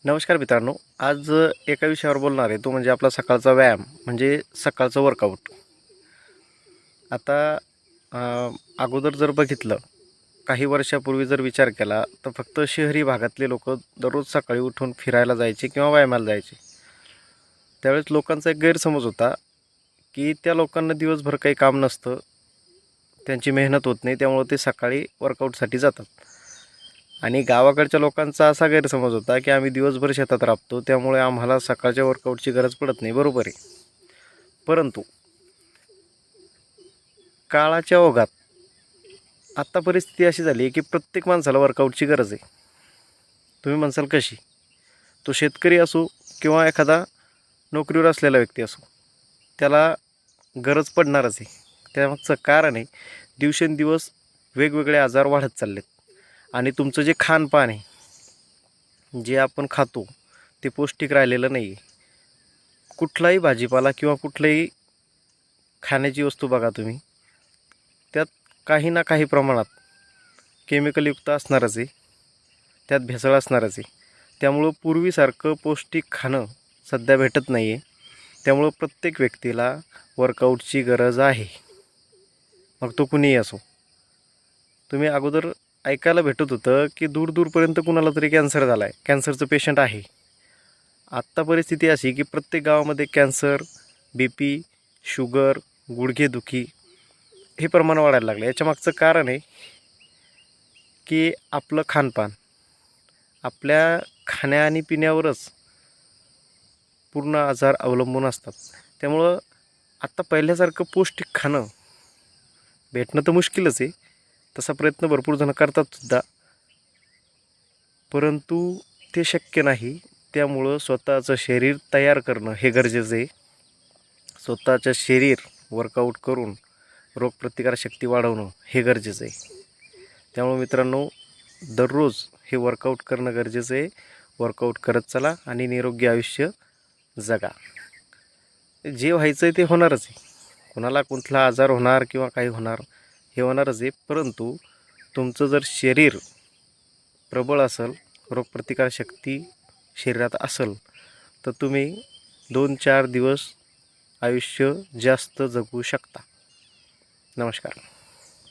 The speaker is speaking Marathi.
नमस्कार मित्रांनो. आज एका विषयावर बोलणार आहे, तो म्हणजे आपला सकाळचा व्यायाम म्हणजे सकाळचं वर्कआउट. आता अगोदर जर बघितलं, काही वर्षापूर्वी जर विचार केला तर फक्त शहरी भागातले लोक दररोज सकाळी उठून फिरायला जायचे किंवा व्यायामाला जायचे. त्यावेळेस लोकांचा एक गैरसमज होता की त्या लोकांना दिवसभर काही काम नसतं, त्यांची मेहनत होत नाही, त्यामुळे ते सकाळी वर्कआउटसाठी जातात. आणि गावाकडच्या लोकांचा असा गैरसमज होता की आम्ही दिवसभर शेतात राबतो, त्यामुळे आम्हाला सकाळच्या वर्कआउटची गरज पडत नाही. बरोबर आहे. परंतु काळाच्या ओघात आत्ता परिस्थिती अशी झाली आहे की प्रत्येक माणसाला वर्कआउटची गरज आहे. तुम्ही म्हणसाल कशी? तो शेतकरी असो किंवा एखादा नोकरीवर असलेला व्यक्ती असो, त्याला गरज पडणारच आहे. त्यामागचं कारण आहे, दिवसेंदिवस वेगवेगळे आजार वाढत चाललेत आणि तुमचं जे खानपान आहे, जे आपण खातो, ते पौष्टिक राहिलेलं नाही आहे. कुठलाही भाजीपाला किंवा कुठलाही खाण्याची वस्तू बघा तुम्ही, त्यात काही ना काही प्रमाणात केमिकलयुक्त असणारच आहे, त्यात भेसळ असणारच आहे. त्यामुळं पूर्वीसारखं पौष्टिक खाणं सध्या भेटत नाही आहे. त्यामुळं प्रत्येक व्यक्तीला वर्कआउटची गरज आहे, मग तो कुणीही असो. तुम्ही अगोदर ऐकायला भेटत होतं की दूरदूरपर्यंत कुणाला तरी कॅन्सर झाला आहे, कॅन्सरचं पेशंट आहे. आत्ता परिस्थिती अशी की प्रत्येक गावामध्ये कॅन्सर, BP, शुगर, गुडघेदुखी हे प्रमाण वाढायला लागलं. याच्यामागचं कारण आहे की आपलं खानपान, आपल्या खाण्या आणि पिण्यावरच पूर्ण आजार अवलंबून असतात. त्यामुळं आत्ता पहिल्यासारखं पौष्टिक खाणं भेटणं तर मुश्किलच आहे. तसा प्रयत्न भरपूर जण करतातसुद्धा, परंतु ते शक्य नाही. त्यामुळं स्वतःचं शरीर तयार करणं हे गरजेचं आहे. स्वतःचं शरीर वर्कआउट करून रोगप्रतिकारशक्ती वाढवणं हे गरजेचं आहे. त्यामुळे मित्रांनो, दररोज हे वर्कआउट करणं गरजेचं आहे. वर्कआउट करत चला आणि निरोगी आयुष्य जगा. जे व्हायचं आहे ते होणारच आहे. कोणाला कुठला आजार होणार किंवा काही होणार, हे होणारच आहे. परंतु तुमचं जर शरीर प्रबळ असेल, रोगप्रतिकारशक्ती शरीरात असेल, तर तुम्ही 2-4 दिवस आयुष्य जास्त जगू शकता. नमस्कार.